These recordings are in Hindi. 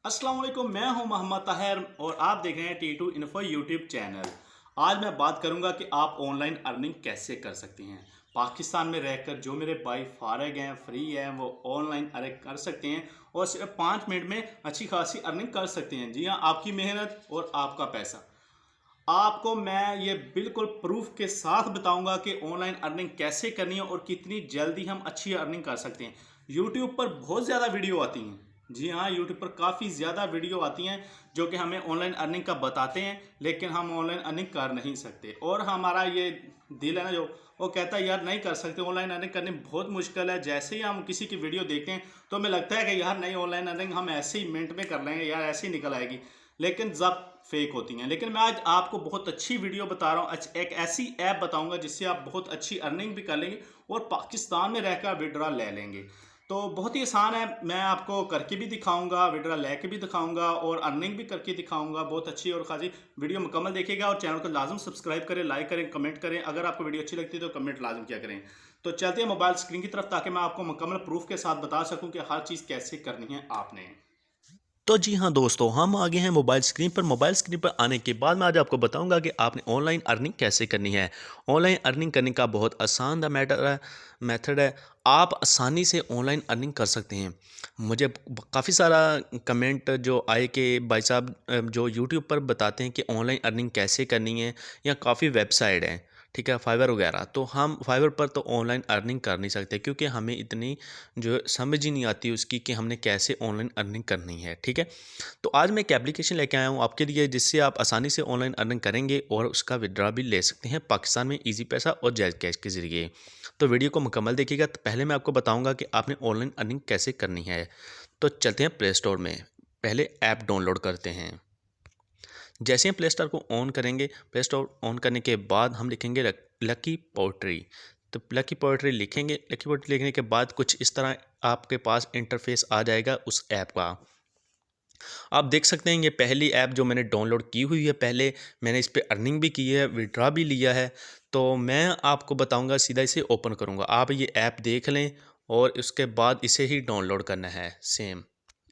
अस्सलाम वालेकुम, मैं हूं मोहम्मद ताहिर और आप देख रहे हैं T2 इन्फो यूट्यूब चैनल। आज मैं बात करूंगा कि आप ऑनलाइन अर्निंग कैसे कर सकते हैं। पाकिस्तान में रहकर जो मेरे भाई फारिग हैं, फ्री हैं, वो ऑनलाइन अर्निंग कर सकते हैं और सिर्फ 5 मिनट में अच्छी खासी अर्निंग कर सकते हैं। जी हाँ, आपकी मेहनत और आपका पैसा। आपको मैं ये बिल्कुल प्रूफ के साथ बताऊंगा कि ऑनलाइन अर्निंग कैसे करनी है और कितनी जल्दी हम अच्छी अर्निंग कर सकते हैं। यूट्यूब पर बहुत ज़्यादा वीडियो आती हैं। जी हाँ, यूट्यूब पर काफ़ी ज़्यादा वीडियो आती हैं जो कि हमें ऑनलाइन अर्निंग का बताते हैं, लेकिन हम ऑनलाइन अर्निंग कर नहीं सकते। और हमारा ये दिल है ना, जो वो कहता है यार नहीं कर सकते, ऑनलाइन अर्निंग करनी बहुत मुश्किल है। जैसे ही हम किसी की वीडियो देखते हैं तो हमें लगता है कि यार नहीं, ऑनलाइन अर्निंग हम ऐसे ही मिनट में कर लेंगे, यार ऐसे ही निकल आएगी, लेकिन जब फेक होती हैं। लेकिन मैं आज आपको बहुत अच्छी वीडियो बता रहा हूँ, एक ऐसी ऐप बताऊंगा जिससे आप बहुत अच्छी अर्निंग भी कर लेंगे और पाकिस्तान में रहकर विड्रा ले लेंगे। तो बहुत ही आसान है, मैं आपको करके भी दिखाऊंगा, विड्रा लेके भी दिखाऊंगा और अर्निंग भी करके दिखाऊंगा। बहुत अच्छी और खासी वीडियो मुकम्मल देखिएगा और चैनल को लाजम सब्सक्राइब करें, लाइक करें, कमेंट करें। अगर आपको वीडियो अच्छी लगती है तो कमेंट लाजम किया करें। तो चलते हैं मोबाइल स्क्रीन की तरफ, ताकि मैं आपको मुकम्मल प्रूफ के साथ बता सकूँ कि हर चीज़ कैसे करनी है आपने। तो जी हाँ दोस्तों, हम आगे हैं मोबाइल स्क्रीन पर। मोबाइल स्क्रीन पर आने के बाद मैं आज आपको बताऊंगा कि आपने ऑनलाइन अर्निंग कैसे करनी है। ऑनलाइन अर्निंग करने का बहुत आसान मेथड है। आप आसानी से ऑनलाइन अर्निंग कर सकते हैं। मुझे काफ़ी सारा कमेंट जो आए कि भाई साहब जो यूट्यूब पर बताते हैं कि ऑनलाइन अर्निंग कैसे करनी है, या काफ़ी वेबसाइट हैं, ठीक है, फाइवर वगैरह। तो हम फाइवर पर तो ऑनलाइन अर्निंग कर नहीं सकते, क्योंकि हमें इतनी जो समझ ही नहीं आती उसकी कि हमने कैसे ऑनलाइन अर्निंग करनी है, ठीक है। तो आज मैं एक एप्लीकेशन लेके आया हूँ आपके लिए, जिससे आप आसानी से ऑनलाइन अर्निंग करेंगे और उसका विड्रॉ भी ले सकते हैं पाकिस्तान में ईजी पैसा और जैज़ कैश के ज़रिए। तो वीडियो को मुकम्मल देखिएगा। तो पहले मैं आपको बताऊँगा कि आपने ऑनलाइन अर्निंग कैसे करनी है। तो चलते हैं प्ले स्टोर में, पहले ऐप डाउनलोड करते हैं। जैसे ही प्ले स्टोर को ऑन करेंगे, प्ले स्टोर ऑन करने के बाद हम लिखेंगे लकी पोएट्री। तो लकी पोएट्री लिखेंगे। लकी पोएट्री लिखने के बाद कुछ इस तरह आपके पास इंटरफेस आ जाएगा उस ऐप का। आप देख सकते हैं ये पहली ऐप जो मैंने डाउनलोड की हुई है। पहले मैंने इस पे अर्निंग भी की है, विड्रॉ भी लिया है। तो मैं आपको बताऊंगा, सीधा इसे ओपन करूंगा। आप ये ऐप देख लें और उसके बाद इसे ही डाउनलोड करना है सेम।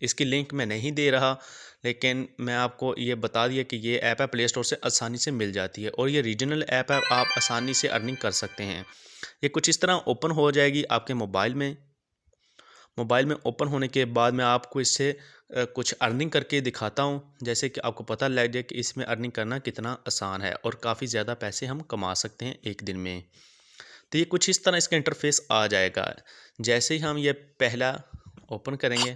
इसकी लिंक मैं नहीं दे रहा, लेकिन मैं आपको ये बता दिया कि ये ऐप है, प्ले स्टोर से आसानी से मिल जाती है और ये रीजनल ऐप है। आप आसानी से अर्निंग कर सकते हैं। ये कुछ इस तरह ओपन हो जाएगी आपके मोबाइल में। मोबाइल में ओपन होने के बाद मैं आपको इससे कुछ अर्निंग करके दिखाता हूँ, जैसे कि आपको पता लग जाए कि इसमें अर्निंग करना कितना आसान है और काफ़ी ज़्यादा पैसे हम कमा सकते हैं एक दिन में। तो ये कुछ इस तरह इसका इंटरफेस आ जाएगा। जैसे ही हम ये पहला ओपन करेंगे,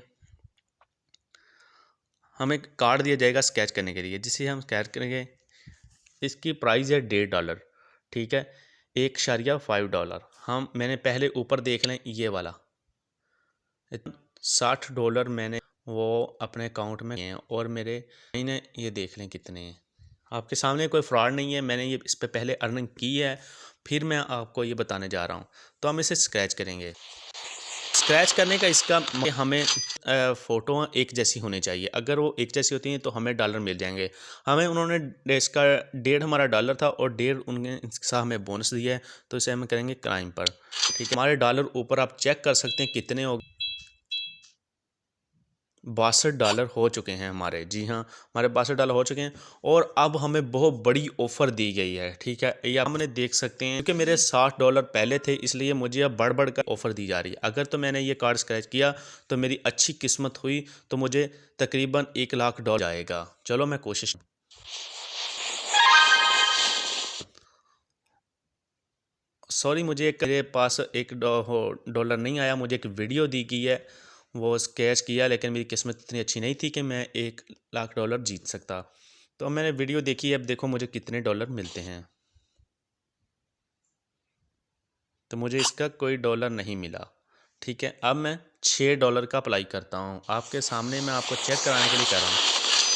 हमें कार्ड दिया जाएगा स्केच करने के लिए, जिसे हम स्केच करेंगे। इसकी प्राइस है $1.5, ठीक है, $1.5। मैंने पहले ऊपर देख लें ये वाला $60 मैंने वो अपने अकाउंट में हैं और मेरे महीने ये देख लें कितने हैं। आपके सामने कोई फ्रॉड नहीं है, मैंने ये इस पे पहले अर्निंग की है, फिर मैं आपको ये बताने जा रहा हूँ। तो हम इसे स्क्रैच करेंगे। स्क्रैच करने का इसका हमें फ़ोटो एक जैसी होनी चाहिए। अगर वो एक जैसी होती हैं तो हमें डॉलर मिल जाएंगे। हमें उन्होंने इसका 1.5 हमारा डॉलर था और 1.5 उन्होंने इसका हमें बोनस दिया है। तो इसे हम करेंगे क्राइम पर, ठीक है। हमारे डॉलर ऊपर आप चेक कर सकते हैं कितने हो। $62 हो चुके हैं हमारे। जी हाँ, हमारे $62 हो चुके हैं और अब हमें बहुत बड़ी ऑफ़र दी गई है, ठीक है। ये आप हमने देख सकते हैं, क्योंकि मेरे $60 पहले थे, इसलिए मुझे अब बढ़ कर ऑफ़र दी जा रही है। अगर तो मैंने ये कार्ड स्क्रैच किया तो मेरी अच्छी किस्मत हुई तो मुझे तकरीबन $1 लाख जाएगा। चलो मैं कोशिश। सॉरी, मेरे पास $1 नहीं आया, मुझे एक वीडियो दी गई है, वो स्केच किया, लेकिन मेरी किस्मत इतनी अच्छी नहीं थी कि मैं $1 लाख जीत सकता। तो मैंने वीडियो देखी है, अब देखो मुझे कितने डॉलर मिलते हैं। तो मुझे इसका कोई डॉलर नहीं मिला, ठीक है। अब मैं $6 का अप्लाई करता हूँ। आपके सामने मैं आपको चेक कराने के लिए कर रहा हूँ।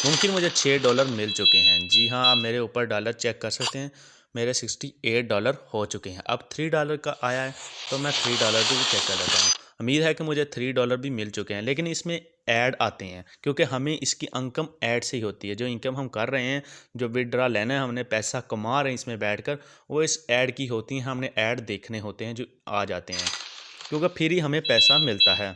मुमकिन मुझे $6 मिल चुके हैं। जी हाँ, आप मेरे ऊपर डॉलर चेक कर सकते हैं। मेरे $68 हो चुके हैं। अब $3 का आया है, तो मैं $3 भी चेक कर लेता हूँ। उम्मीद है कि मुझे $3 भी मिल चुके हैं, लेकिन इसमें ऐड आते हैं, क्योंकि हमें इसकी इनकम ऐड से ही होती है। जो इनकम हम कर रहे हैं, जो विड्रॉ लेना है, हमने पैसा कमा रहे हैं इसमें बैठकर, वो इस ऐड की होती हैं। हमने ऐड देखने होते हैं जो आ जाते हैं, क्योंकि फिर ही हमें पैसा मिलता है।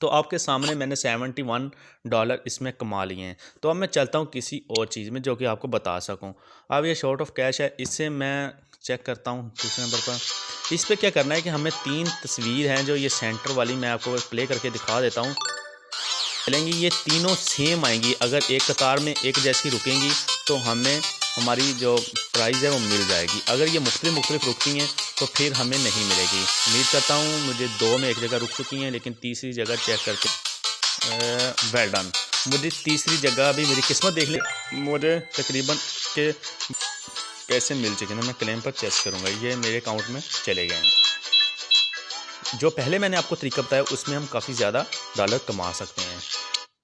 तो आपके सामने मैंने $71 इसमें कमा लिए हैं। तो अब मैं चलता हूँ किसी और चीज़ में जो कि आपको बता सकूँ। अब ये शॉर्ट ऑफ कैश है, इससे मैं चेक करता हूँ दूसरे नंबर पर। इस पे क्या करना है कि हमें 3 तस्वीर हैं जो ये सेंटर वाली मैं आपको प्ले करके दिखा देता हूँ। चलेंगी, ये तीनों सेम आएंगी। अगर एक कतार में एक जैसी रुकेंगी तो हमें हमारी जो प्राइस है वो मिल जाएगी। अगर ये मुख्तलिफ रुकती हैं तो फिर हमें नहीं मिलेगी। उम्मीद करता हूँ मुझे 2 में एक जगह रुक चुकी हैं, लेकिन तीसरी जगह चेक करके वेल डन। मुझे तीसरी जगह भी मेरी किस्मत देख ले, मुझे तकरीबन के पैसे मिल चुके हैं। मैं क्लेम पर चेक करूँगा, ये मेरे अकाउंट में चले गए हैं। जो पहले मैंने आपको तरीका बताया उसमें हम काफ़ी ज़्यादा डॉलर कमा सकते हैं।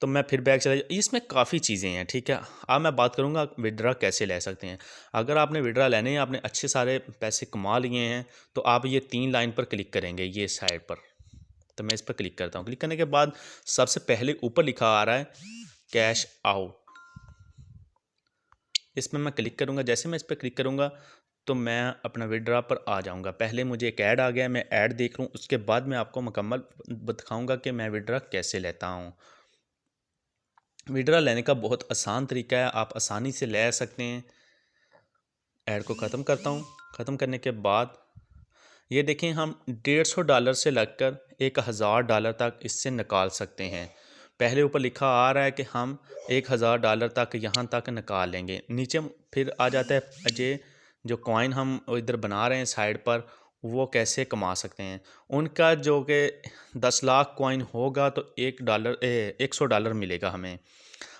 तो मैं फिर बैक चला, इसमें काफ़ी चीज़ें हैं, ठीक है। अब मैं बात करूँगा विड्रा कैसे ले सकते हैं। अगर आपने विड्रा लेने हैं, आपने अच्छे सारे पैसे कमा लिए हैं, तो आप ये 3 लाइन पर क्लिक करेंगे, ये साइड पर। तो मैं इस पर क्लिक करता हूँ। क्लिक करने के बाद सबसे पहले ऊपर लिखा आ रहा है कैश आउट, इसमें मैं क्लिक करूँगा। जैसे मैं इस पर क्लिक करूँगा तो मैं अपना विड्रा पर आ जाऊँगा। पहले मुझे एक ऐड आ गया, मैं ऐड देख लूँ, उसके बाद मैं आपको मुकम्मल दिखाऊँगा कि मैं विड्रा कैसे लेता हूँ। विड्रा लेने का बहुत आसान तरीका है, आप आसानी से ले सकते हैं। ऐड को ख़त्म करता हूँ। ख़त्म करने के बाद ये देखें, हम $150 से लगकर $1000 तक इससे निकाल सकते हैं। पहले ऊपर लिखा आ रहा है कि हम $1000 तक यहाँ तक निकाल लेंगे। नीचे फिर आ जाता है ये जो कॉइन हम इधर बना रहे हैं साइड पर, वो कैसे कमा सकते हैं। उनका जो कि 10 लाख कॉइन होगा तो $100 मिलेगा हमें।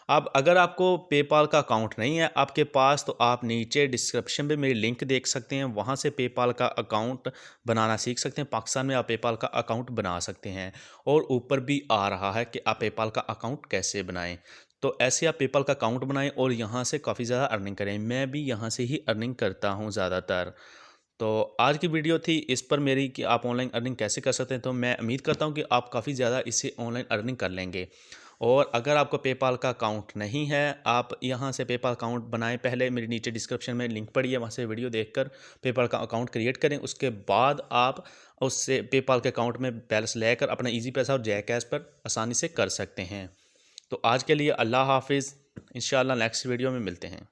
अब अगर आपको पेपाल का अकाउंट नहीं है आपके पास, तो आप नीचे डिस्क्रिप्शन में मेरी लिंक देख सकते हैं, वहाँ से पेपाल का अकाउंट बनाना सीख सकते हैं। पाकिस्तान में आप पेपाल का अकाउंट बना सकते हैं, और ऊपर भी आ रहा है कि आप पेपाल का अकाउंट कैसे बनाएं। तो ऐसे आप पेपाल का अकाउंट बनाएं और यहाँ से काफ़ी ज़्यादा अर्निंग करें। मैं भी यहाँ से ही अर्निंग करता हूँ ज़्यादातर। तो आज की वीडियो थी इस पर मेरी कि आप ऑनलाइन अर्निंग कैसे कर सकते हैं। तो मैं उम्मीद करता हूँ कि आप काफ़ी ज़्यादा इससे ऑनलाइन अर्निंग कर लेंगे। और अगर आपको पेपाल का अकाउंट नहीं है, आप यहाँ से पेपाल अकाउंट बनाएं। पहले मेरे नीचे डिस्क्रिप्शन में लिंक पड़ी है, वहाँ से वीडियो देखकर पेपाल का अकाउंट क्रिएट करें। उसके बाद आप उससे पेपाल के अकाउंट में बैलेंस लेकर अपना ईजी पैसा और जैकैश पर आसानी से कर सकते हैं। तो आज के लिए अल्लाह हाफिज़, इंशाल्लाह नेक्स्ट वीडियो में मिलते हैं।